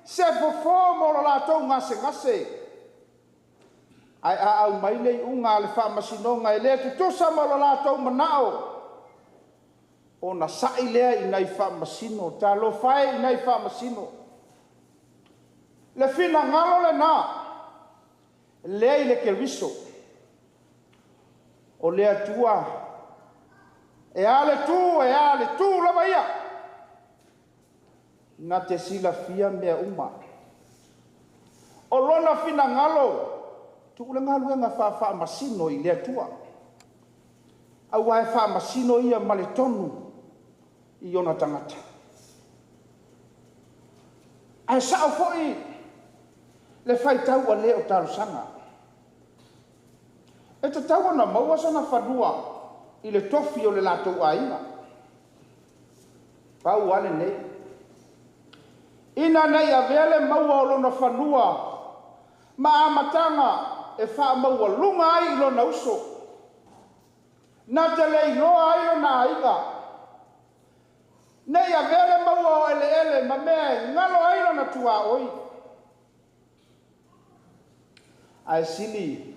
se fofō mo lo latou gasegase ae a au mai le iʻuga a le faamasinoga e lē tutusa mo lo latou manaʻo ona saʻi lea inai faamasino talofae inai faamasino le finagalo lenā lea i le keriso o le atua e a le tu lava ia na te silafia mea uma o lona finagalo tuʻulegaluega faamasino i le atua auā e faamasino ia ma le tonu i ona tagata ae saʻo foʻi le faitau a lē o talosaga e tatau ona maua sana fanua i le tofi o le latou aiga pau ale nei ina nei a vele maua o lona whanua, ma amatanga e wha maua lunga ai i lona uso. Na te lei loa ai o na aiga. Nei a vele maua o ele ele ma mea ngalo ai lona tua oi. Ai sili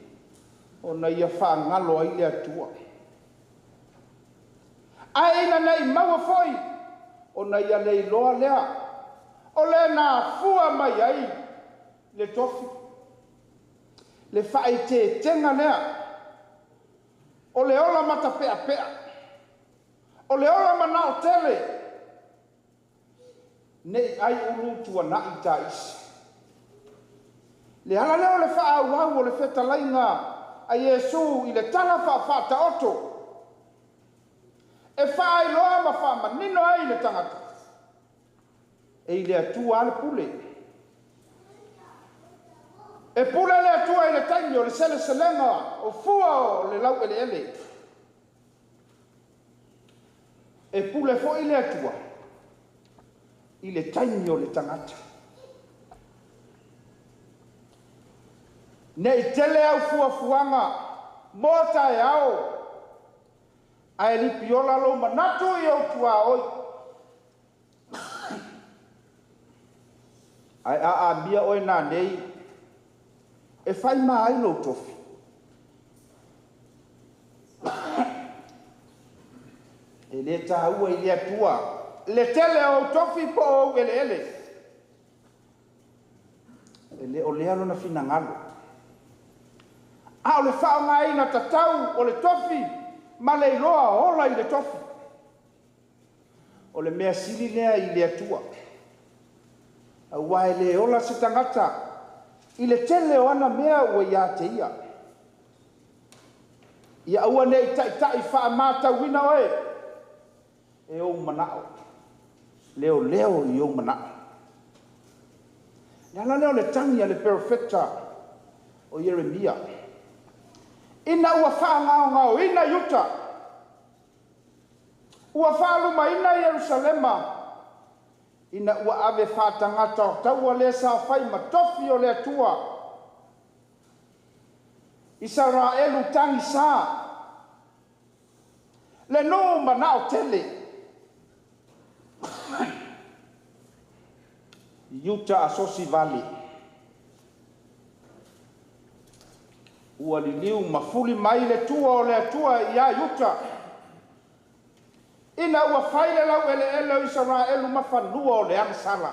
o na ia wha ngalo ai lea tua. Ai ina nei maua foi o na ia lei loa lea. O le na fua mai ai le tofi. Le whai te tenga lea. O le ola mata pea pea. O le ola mana o tele. Nei ai ulu tua na i taisi. Le ala leo le wha au au o le wheta lainga a Yesu i le tala wha ta oto. E wha ai loa ma wha manino ai le tangata. E i le atua ale pule. E pule le atua i le taimi o le sele selenga o fua o le lau ele ele. E pule fo i le atua i le taimi o le tangata. Nei tele au fua fuanga mota e au ai li piola lo manatu i au tua oi. Ai a bia oi na nei e fai mai lo tofi. E le taua i le atua le tele o tofi po o ele ele. Ele o le alo na fina ngalo. A o le whao ngai na tatau o le tofi ma le iloa ola i le tofi. O le mea sili lea i le atua. A wae le ola se tangata i le tele o ana mea ua ia te ia. Ia ua nei tai wha mata wina oe. E o manao. Leo leo i o manao. Nala leo le tangi a le perfecta o Yeremia. Ina ua wha ngao ngao, ina yuta. Ua wha luma ina Yerusalema. Ina ua ave wha tangata o taua le sa whai matofi o le atua. Israelu tangi sa. Le no manao tele. Yuta Asosi Valley. Ua liliu mafuli mai le tua o le atua ia Yuta. Ina ua whaile lau ele ele o Israelu mawhanua o le angsala.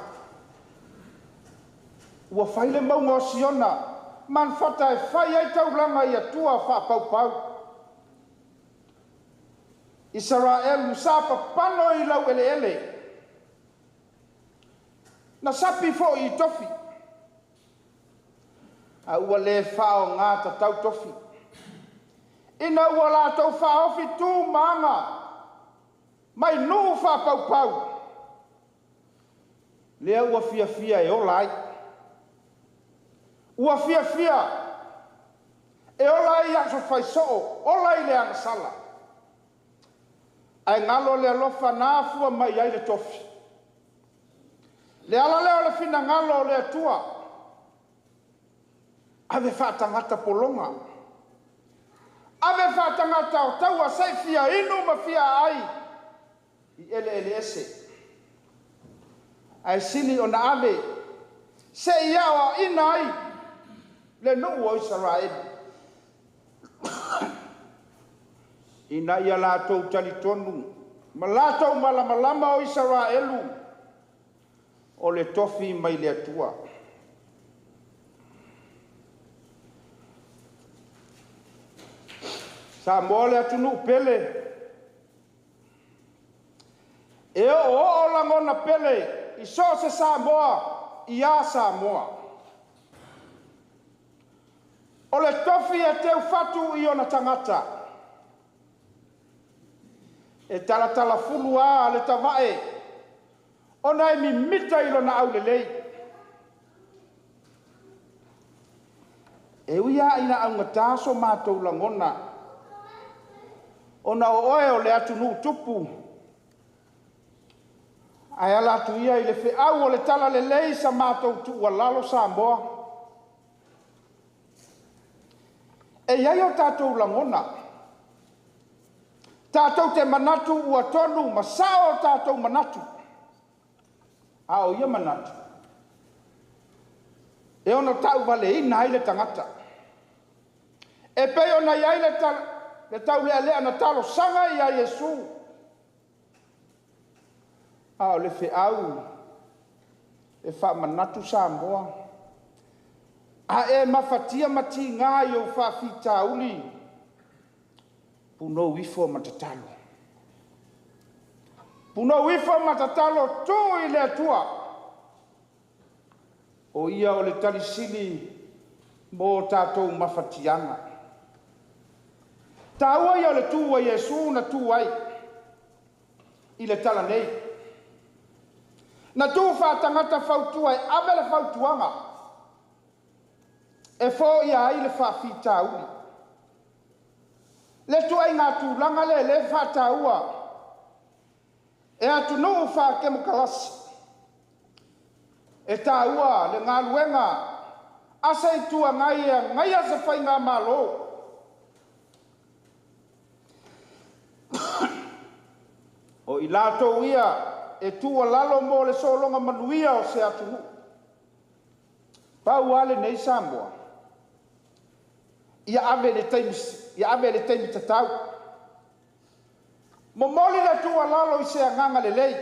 Ua whaile maunga o Siona. Man whata e whai ai taulanga i atua whapaupau. Israelu sapa pano i lau ele ele. Na sapi fo i tofi. A ua le whao ngā tatau tofi. Ina ua la tau whaofi tū maanga. Mai nū whapaupau. Lea ua fia fia e olai. Ua fia fia. E olai aso whaisoo. Olai le angasala. Ai ngalo le alofa nāfua mai ai le tofi. Le ala leo le fina ngalo le atua. Ave whatangata polonga. Ave whatangata o taua sei fia inu ma fia ai. I ele ele ese. Ai sili o na ave. Se iawa ina ai. Le nuu o Israel. Ina ia lātou talitonu. Ma lātou malamalama o Israelu. O le tofi mai le atua. Sa moa le atunu pele. E o langona pele. I so se sa moa. I a sa moa. O le tofi e teu fatu i ona tangata. E tala fulu a le tavae. Ona e mi mita ilo na au lelei. E uia ina au ngataso mātou langona. Ona o oe o le atunu tupu. Ai ala tu ia i le whiau o le tala le lei sa mātou tu ua lalo Samoa. E iai o tātou langona. Tātou te manatu ua tonu, ma sao tātou manatu. A o ia manatu. E ono tau vale ina ai le tangata. E pei ona iai le tau lea lea na talo sanga i a Yesu. A o le whiau. E wha manatu Samoa. A e mafatia mati ngā i o whawhita uli. Puno wifo matatalo. Puno wifo matatalo tu i le atua. O ia o le talisili mō tātou mawhatianga. Tāua ia o le tūua Yesu na tūai i le tala nei. Na tū whātangata whautua e awele whautuanga. E fō ia ai le whawhita uli. Le tuai ngā tūlanga le whātaua. E atu nuu wha kemukalasi. E tāua le ngā luenga. Asa i tua ngai asa whai ngā malo. O i lātou ia e tua lalo mō le solonga manuia o se atu nuu. Pau ale nei Samoa. Ia ave le taimi tatau. Momoli le tua lalo i se anganga le lei.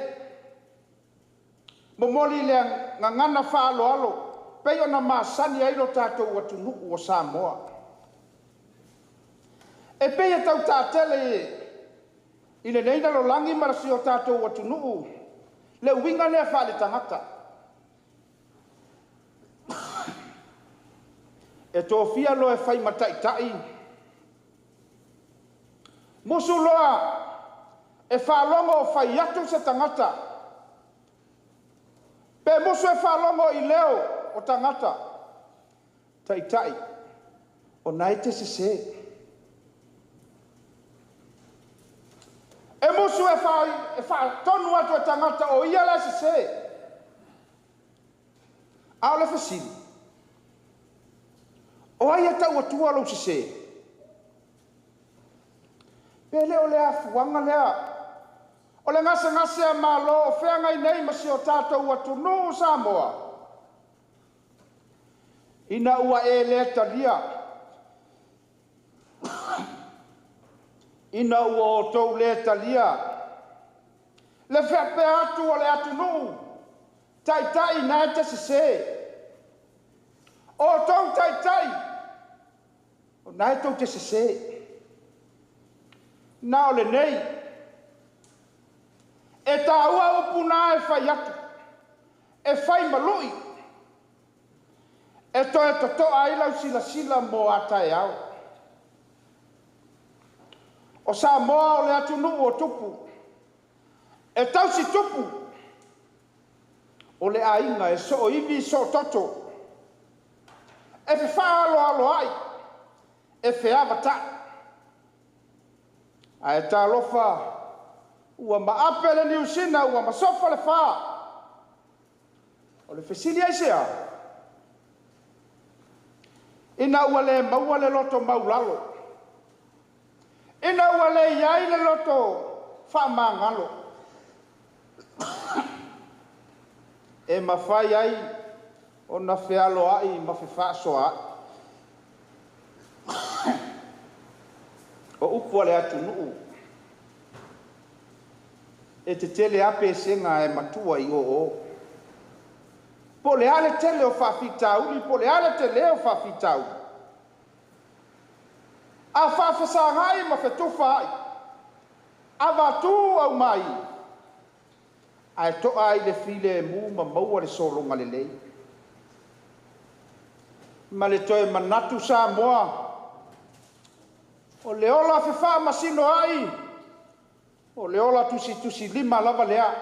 Momoli le ngangana whaalo alo. Peo na maasani ailo tātou atu nuku o Samoa. E peo tau tātele i le neina lo langi marasi o tātou atu nuku. Le winga lea whaale tangata. E tō fia lo e whai matai tai. Musu loa e whalongo o whai atu se tangata. Pe musu e whalongo i leo o tangata. Tai tai. O nai te se. E musu e whai tonu atu e tangata o ia la se. Ao le fasili. O ai e tau atua lau se. Pele o lea fuanga lea. O le ngase a malo o whenga i nei masi o tātou atu nuu Samoa. Ina ua e lea talia. Ina ua o tau lea talia. Le whepe atu o le atu nuu. Tai na e te se. O tau tai. O nai tau te se. Na o le nei. E tā ua upuna e whai atu. E whai malui. E to ailau sila mo atai au. O Samoa o le atu nuu o tupu. E tau si tupu. O le ainga e so iwi so toto. E whalo alo ai. E whiawa ta. A e tā lofa. Ua maapele ni usina. Ua masofa le wha. O le whesili aisea. Ina ua le maua le loto maulalo. Ina ua le iai le loto wha mangalo. E mawhai ai. O na whialo ai mawhiwhaso ai. O upu le atu nuu. E te tele ape senga e matua i o. Po le ale tele o whawhitauli, po le ale tele o whawhitauli. A whawhasa ngai ma whetuwha ai. A watu au mai. A e toa ai le file e mu ma maua le solonga le lei. Ma le toe manatu Samoa. O le ola whewha masino ai. O le ola tusi lima lava lea.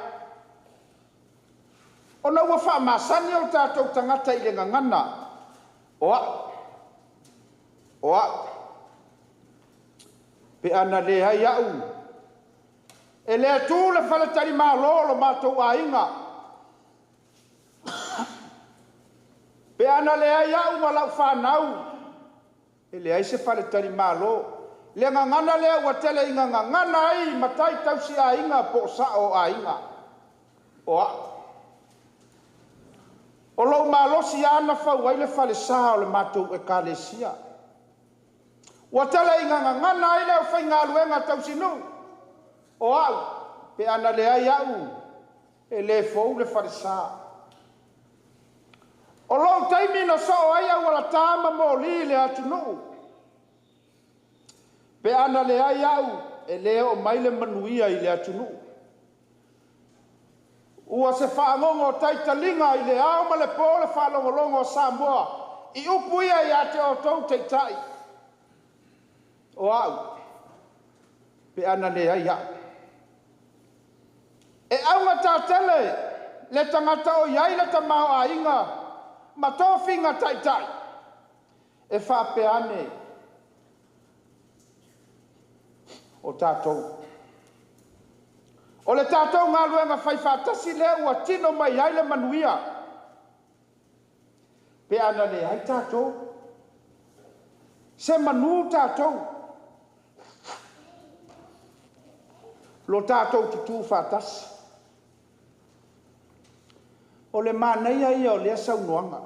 O na ua wha masani o tātou tangata i le ngangana. Oa. Pe ana le hai au. e le atu le faletali malo lo matou ainga pe ana le ai au ma lau whanau e le ai se faletali malo le ngangana le ua tele inga ngangana ai matai tausi ainga po sa o ainga o lo malo si ana fau ai le falesa o le matou ekalesia ua tele inga ngangana ai le whainga luenga tausi nu o au pe ana le ai au e le fou le falesa o lo taimi no so ai au ala tama mo li le atunu pe ana le ai au e le o mai le manuia i le atunu ua se whaangongo taitalinga i le ao ma le po le whalongolongo o Samoa i upu ia i ate o tau teitai o au pe ana le ai au e aunga tātele le tangata o iai le tamao a inga ma tō whinga taitai e whapeane o tātou. O le tātou ngā luenga whai whātasi le ua tino mai ai le manuia. Pe ana le ai tātou. Se manu tātou. Lo tātou tutu whātasi. O le mānaia ia o lea saunoanga.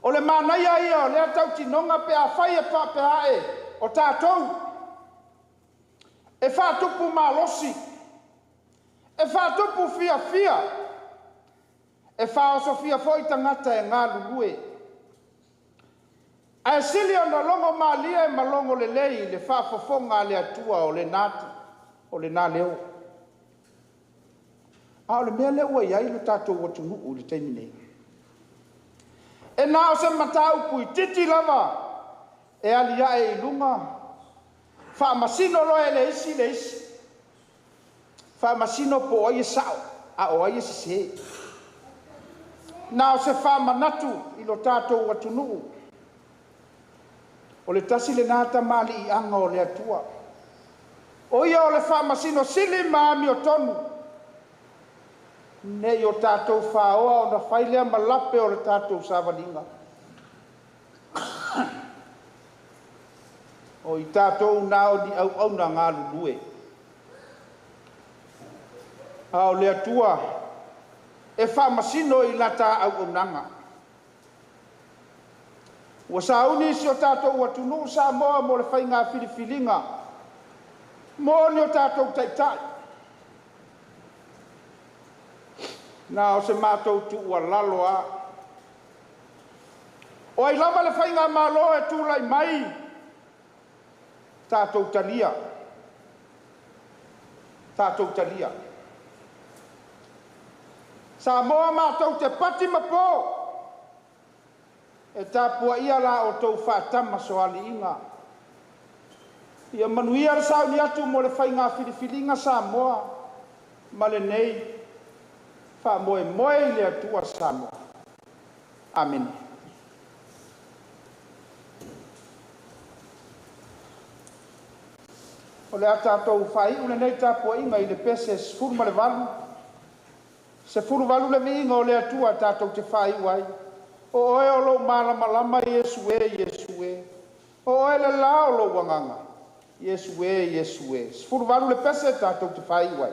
O le mānaia ia o lea tautinonga pe a whai e pāpeae o tātou. E whātupu mālosi. E whātupu fia fia. E whaoso fia foi tangata e ngā lulue. A e sili o na longo mālia e malongo le lei le whāfofonga le atua o le nāti. O le nā leo. A o le mea leo iai le tātou watu nuu le teimine. E nā o se matau pui titi lava. E alia e ilunga. Whaamasino loe le isi. Whaamasino po oi e sao, a o oi e se. Nā o se whaamanatu i lo tātou watunu. O le tasi le nāta mali i anga o le atua. O ia o le whaamasino sili maami o tonu. Nei o tātou whaoa o na whailea malape o le tātou sāwalinga. O i tātou nāo ni au na ngā lulue. A o le atua, e whamasino i lata au nanga. Ua sauni si o tātou watunu sa moa mo le whainga whiriwhiringa. Mo ni o tātou taitai. Nā o se mātou tu ua laloa. O ai lama le whainga mālo e tūlai mai. Tātou talia. Tātou talia. Sa moa mātou te pati mapo. E tāpua ia la o tau whātama soali inga. Ia manuia le sau ni atu mo le whainga whiriwhiringa sa moa. Ma le nei. Wha moe moe le atua sa moa. Amen. O le tātou whai, ule nei tāpua inga i le pese se furu ma le walu. Se furu walu le mi inga o le atua tātou te whai wai. O oe o lo malama Yesu e. O oe le la o lo wanganga. Yesu e. Se furu walu le pese tātou te whai wai.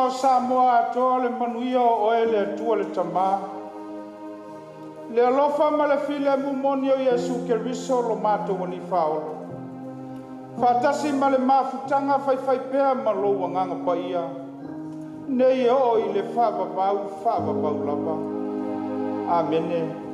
o Samoa atoa le manuia o e le atua le tamā. Le alofa ma le file mumoni o Iesu Keriso lo mātou ani whaola. Whātasi ma le mafutanga whaiwhai pēr ma lo wanganga pa ia. Nei o i le whāpapau lava. Amene.